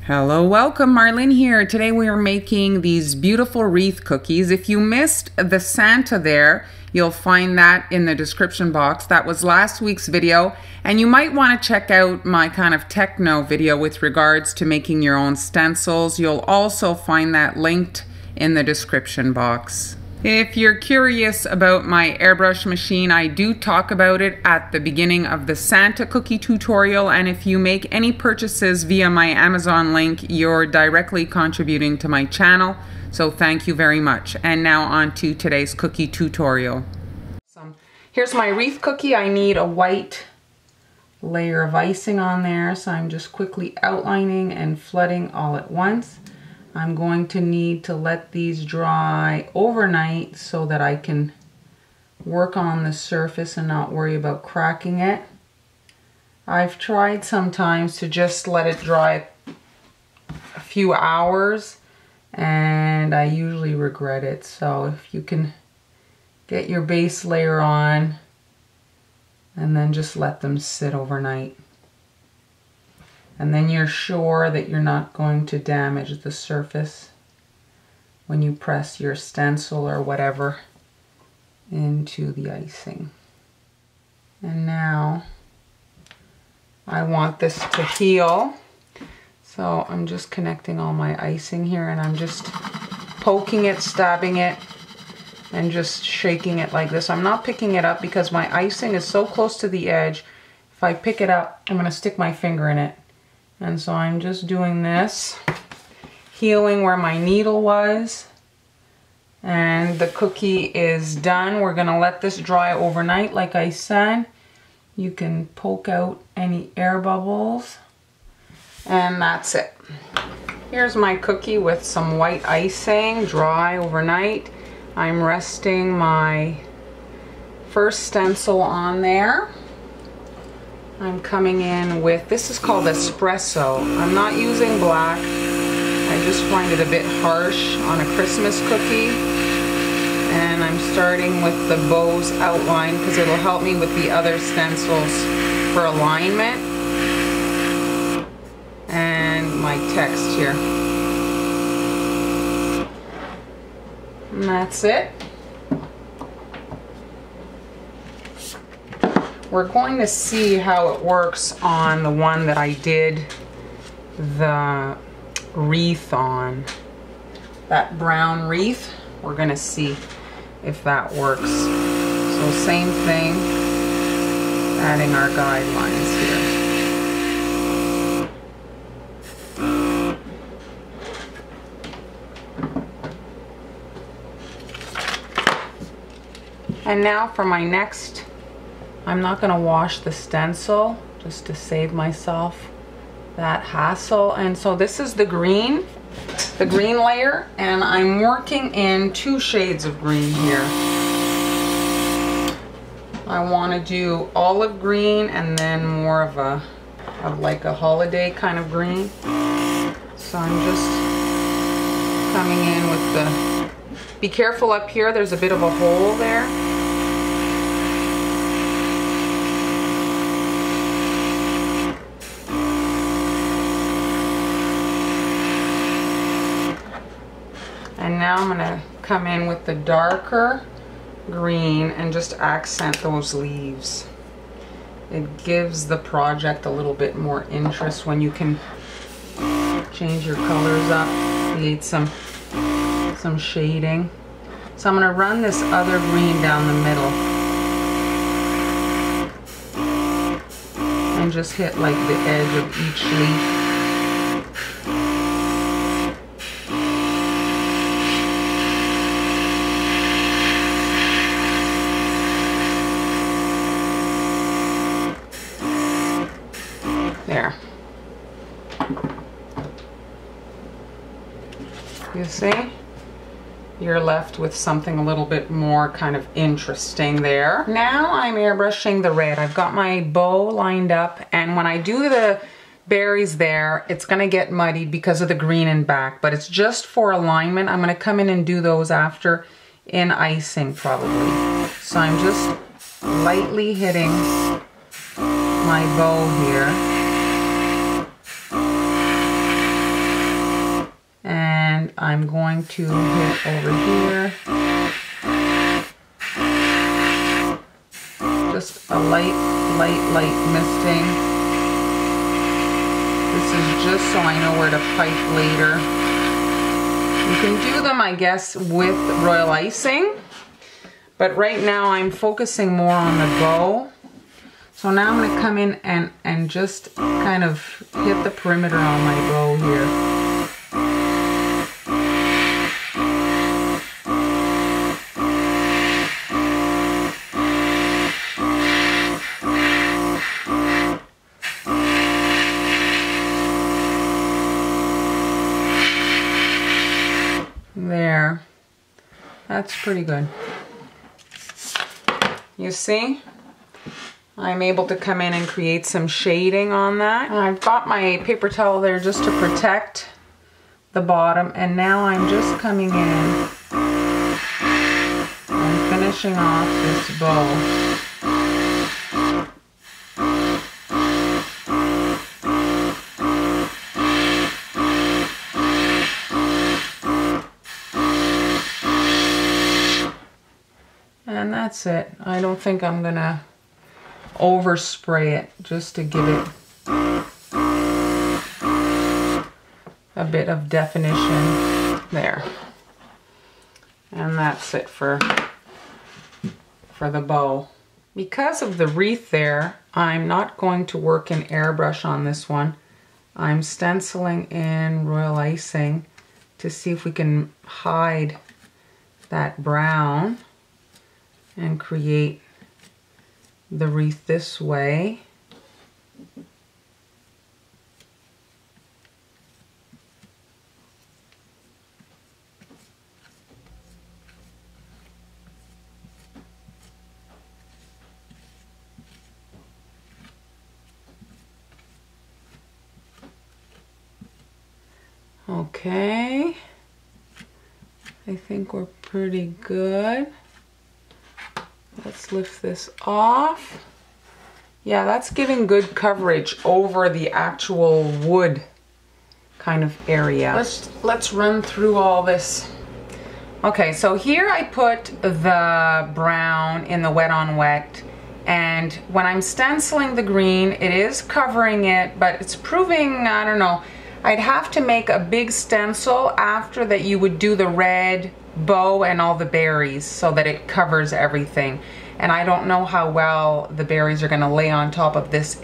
Hello, welcome, Marlene here. Today we are making these beautiful wreath cookies. If you missed the Santa there, you'll find that in the description box. That was last week's video, and you might want to check out my kind of techno video with regards to making your own stencils. You'll also find that linked in the description box. If you're curious about my airbrush machine, I do talk about it at the beginning of the Santa cookie tutorial, and if you make any purchases via my Amazon link, you're directly contributing to my channel, so thank you very much. And now on to today's cookie tutorial. Here's my wreath cookie. I need a white layer of icing on there, so I'm just quickly outlining and flooding all at once. I'm going to need to let these dry overnight so that I can work on the surface and not worry about cracking it. I've tried sometimes to just let it dry a few hours and I usually regret it. So if you can get your base layer on and then just let them sit overnight. And then you're sure that you're not going to damage the surface when you press your stencil or whatever into the icing. And now I want this to heal. So I'm just connecting all my icing here and I'm just poking it, stabbing it, and just shaking it like this. I'm not picking it up because my icing is so close to the edge. If I pick it up, I'm going to stick my finger in it. And so I'm just doing this, healing where my needle was, and the cookie is done. We're gonna let this dry overnight, like I said. You can poke out any air bubbles, and that's it. Here's my cookie with some white icing, dry overnight. I'm resting my first stencil on there. I'm coming in with, this is called espresso. I'm not using black. I just find it a bit harsh on a Christmas cookie. And I'm starting with the bows outline because it'll help me with the other stencils for alignment. And my text here. And that's it. We're going to see how it works on the one that I did the wreath on. That brown wreath, we're going to see if that works. So same thing, adding our guidelines here. And now for my next, I'm not going to wash the stencil just to save myself that hassle. And so this is the green layer, and I'm working in 2 shades of green here. I want to do olive green and then more of like a holiday kind of green. So I'm just coming in with the, be careful up here, there's a bit of a hole there. And now I'm going to come in with the darker green and just accent those leaves. It gives the project a little bit more interest when you can change your colors up, create some shading. So I'm going to run this other green down the middle and just hit like the edge of each leaf. There. You see? You're left with something a little bit more kind of interesting there. Now I'm airbrushing the red. I've got my bow lined up, and when I do the berries there, it's gonna get muddied because of the green in back, but it's just for alignment. I'm gonna come in and do those after in icing probably. So I'm just lightly hitting my bow here. I'm going to hit over here. Just a light misting. This is just so I know where to pipe later. You can do them, I guess, with royal icing, but right now I'm focusing more on the bow. So now I'm going to come in and just kind of hit the perimeter on my bow here. There, that's pretty good. You see, I'm able to come in and create some shading on that. And I've got my paper towel there just to protect the bottom, and now I'm just coming in and finishing off this bow. And that's it. I don't think I'm gonna overspray it, just to give it a bit of definition there. And that's it for the bow. Because of the wreath there, I'm not going to work in airbrush on this one. I'm stenciling in royal icing to see if we can hide that brown and create the wreath this way. Okay, I think we're pretty good. Let's lift this off. Yeah, that's giving good coverage over the actual wood kind of area. Let's run through all this. Okay, so here I put the brown in the wet on wet, and when I'm stenciling the green, it is covering it, but it's proving, I don't know, I'd have to make a big stencil after that you would do the red bow and all the berries so that it covers everything. And I don't know how well the berries are going to lay on top of this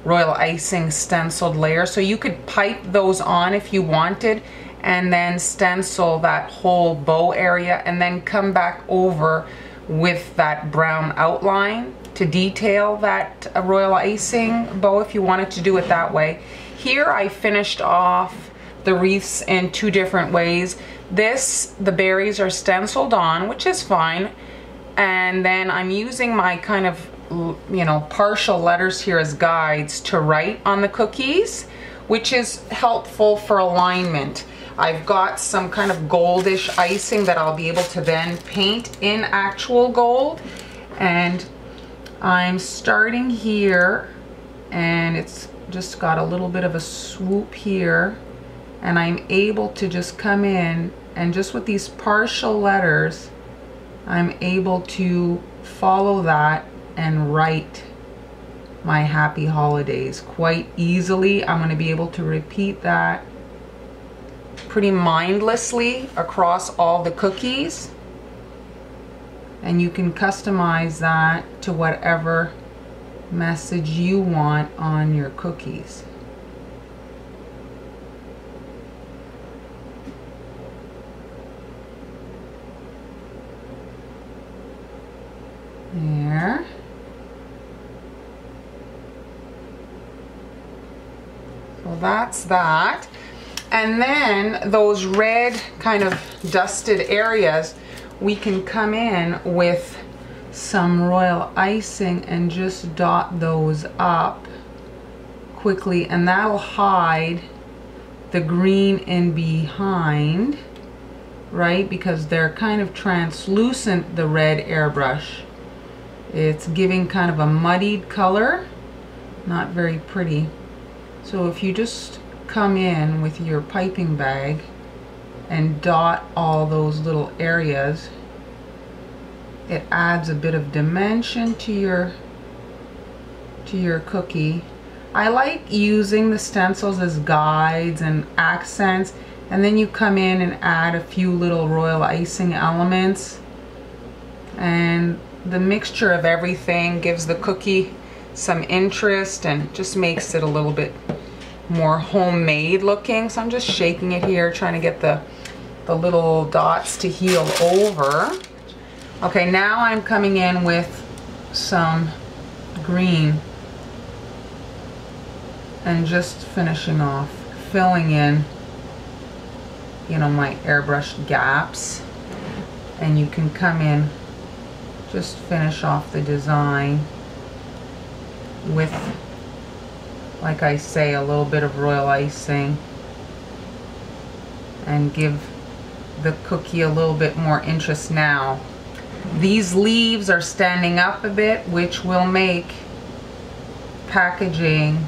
royal icing stenciled layer. So you could pipe those on if you wanted, and then stencil that whole bow area, and then come back over with that brown outline to detail that royal icing bow if you wanted to do it that way. Here I finished off the wreaths in two different ways. This, the berries are stenciled on, which is fine. And then I'm using my kind of, you know, partial letters here as guides to write on the cookies, which is helpful for alignment. I've got some kind of goldish icing that I'll be able to then paint in actual gold. And I'm starting here, and it's just got a little bit of a swoop here, and I'm able to just come in and just with these partial letters, I'm able to follow that and write my happy holidays quite easily. I'm going to be able to repeat that pretty mindlessly across all the cookies, and you can customize that to whatever message you want on your cookies. There. So that's that. And then those red kind of dusted areas, we can come in with some royal icing and just dot those up quickly, and that'll hide the green in behind, right? Because they're kind of translucent, the red airbrush. It's giving kind of a muddied color, not very pretty. So if you just come in with your piping bag and dot all those little areas. It adds a bit of dimension to your cookie. I like using the stencils as guides and accents, and then you come in and add a few little royal icing elements, and the mixture of everything gives the cookie some interest and just makes it a little bit more homemade looking. So I'm just shaking it here, trying to get the little dots to heal over. Okay, now I'm coming in with some green and just finishing off, filling in, you know, my airbrushed gaps. And you can come in, just finish off the design with, like I say, a little bit of royal icing, and give the cookie a little bit more interest. Now, these leaves are standing up a bit, which will make packaging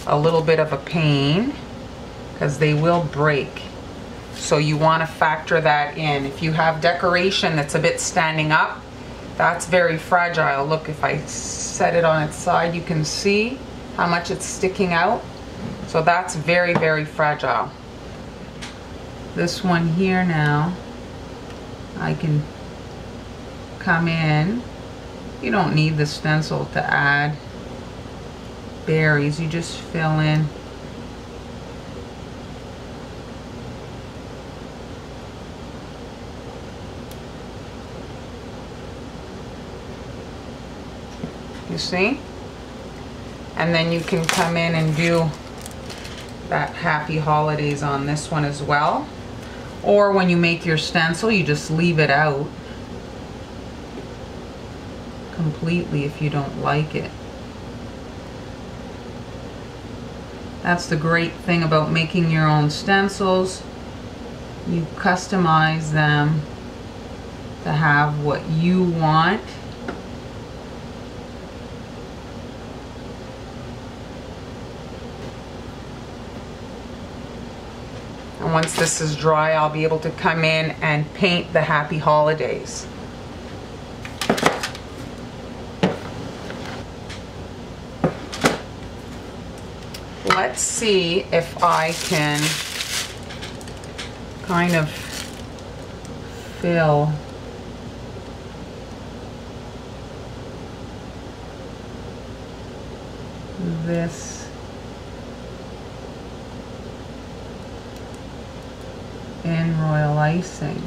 a little bit of a pain because they will break. So you want to factor that in. If you have decoration that's a bit standing up, that's very fragile. Look, if I set it on its side, you can see how much it's sticking out. So that's very, very fragile. This one here now, I can come in. You don't need the stencil to add berries, you just fill in. You see? And then you can come in and do that happy holidays on this one as well. Or when you make your stencil, you just leave it out completely if you don't like it. That's the great thing about making your own stencils. You customize them to have what you want. And once this is dry, I'll be able to come in and paint the happy holidays. Let's see if I can kind of fill this in royal icing.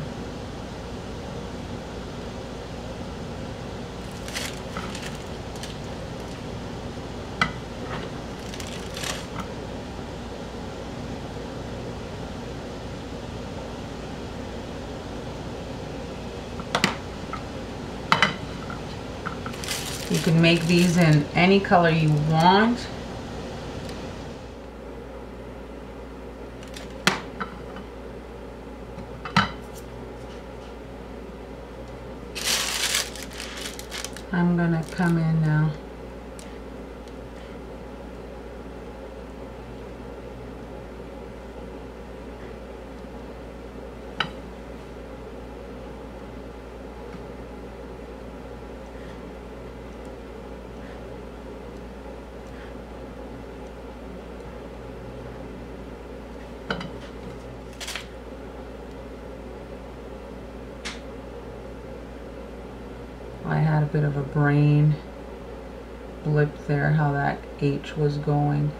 You can make these in any color you want. I'm gonna come in now. I had a bit of a brain blip there, how that H was going.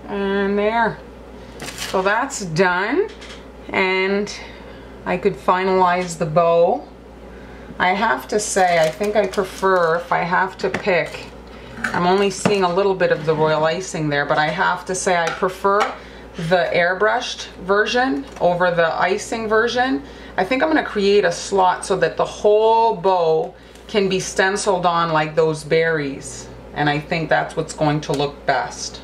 And there. So that's done, and I could finalize the bow. I have to say, I think I prefer, if I have to pick, I'm only seeing a little bit of the royal icing there, but I have to say I prefer the airbrushed version over the icing version. I think I'm going to create a slot so that the whole bow can be stenciled on like those berries. And I think that's what's going to look best.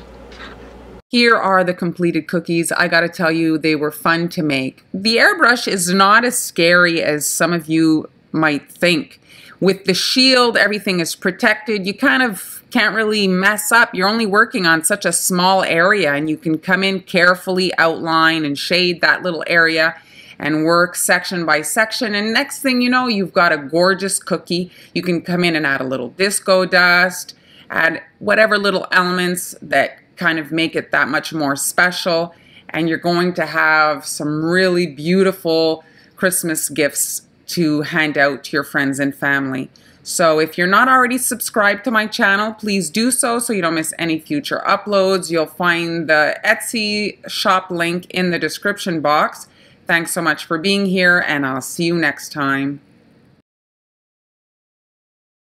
Here are the completed cookies. I gotta tell you, they were fun to make. The airbrush is not as scary as some of you might think. With the shield, everything is protected. You kind of can't really mess up. You're only working on such a small area, and you can come in carefully, outline and shade that little area and work section by section. And next thing you know, you've got a gorgeous cookie. You can come in and add a little disco dust, add whatever little elements that kind of make it that much more special. And you're going to have some really beautiful Christmas gifts to hand out to your friends and family. So if you're not already subscribed to my channel, please do so you don't miss any future uploads. You'll find the Etsy shop link in the description box. Thanks so much for being here, and I'll see you next time.